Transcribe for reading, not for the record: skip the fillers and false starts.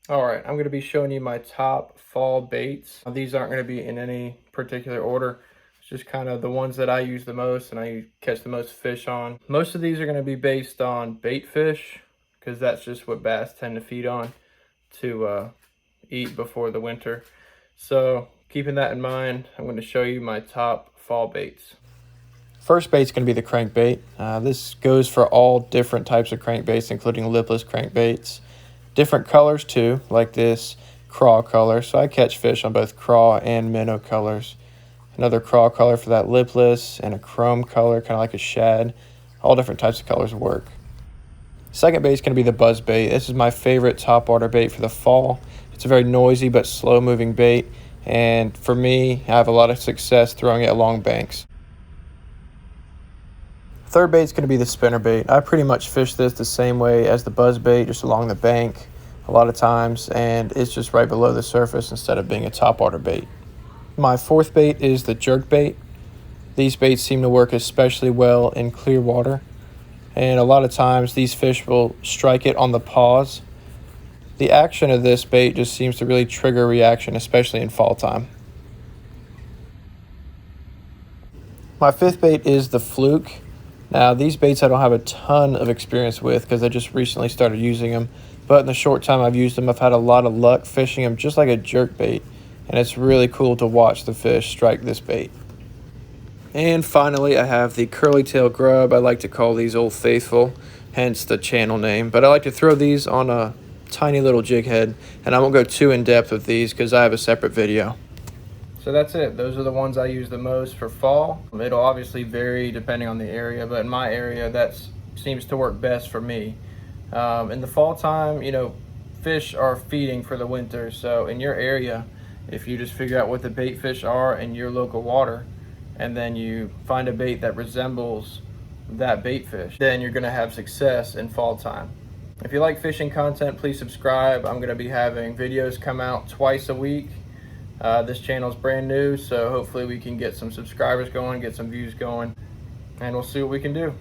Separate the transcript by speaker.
Speaker 1: All right, I'm going to be showing you my top fall baits. These aren't going to be in any particular order. It's just kind of the ones that I use the most and I catch the most fish on. Most of these are going to be based on bait fish because that's just what bass tend to feed on to eat before the winter. So keeping that in mind, I'm going to show you my top fall baits. First bait is going to be the crankbait. This goes for all different types of crankbaits, including lipless crankbaits. Different colors too, like this craw color. So I catch fish on both craw and minnow colors. Another craw color for that lipless, and a chrome color, kind of like a shad. All different types of colors work. Second bait is going to be the buzz bait. This is my favorite topwater bait for the fall. It's a very noisy but slow moving bait, and for me, I have a lot of success throwing it along banks. Third bait is going to be the spinner bait. I pretty much fish this the same way as the buzz bait, just along the bank a lot of times, and it's just right below the surface instead of being a topwater bait. My fourth bait is the jerk bait. These baits seem to work especially well in clear water, and a lot of times these fish will strike it on the paws. The action of this bait just seems to really trigger a reaction, especially in fall time. My fifth bait is the fluke. Now, these baits I don't have a ton of experience with because I just recently started using them, but in the short time I've used them, I've had a lot of luck fishing them just like a jerk bait, and it's really cool to watch the fish strike this bait. And finally, I have the curly tail grub. I like to call these Old Faithful, hence the channel name, but I like to throw these on a tiny little jig head, and I won't go too in depth with these because I have a separate video. So that's it. Those are the ones I use the most for fall. It'll obviously vary depending on the area, but in my area, that seems to work best for me. In the fall time, fish are feeding for the winter. So in your area, if you just figure out what the bait fish are in your local water, and then you find a bait that resembles that bait fish, then you're gonna have success in fall time. If you like fishing content, please subscribe. I'm gonna be having videos come out twice a week. This channel is brand new, so hopefully we can get some subscribers going, get some views going, and we'll see what we can do.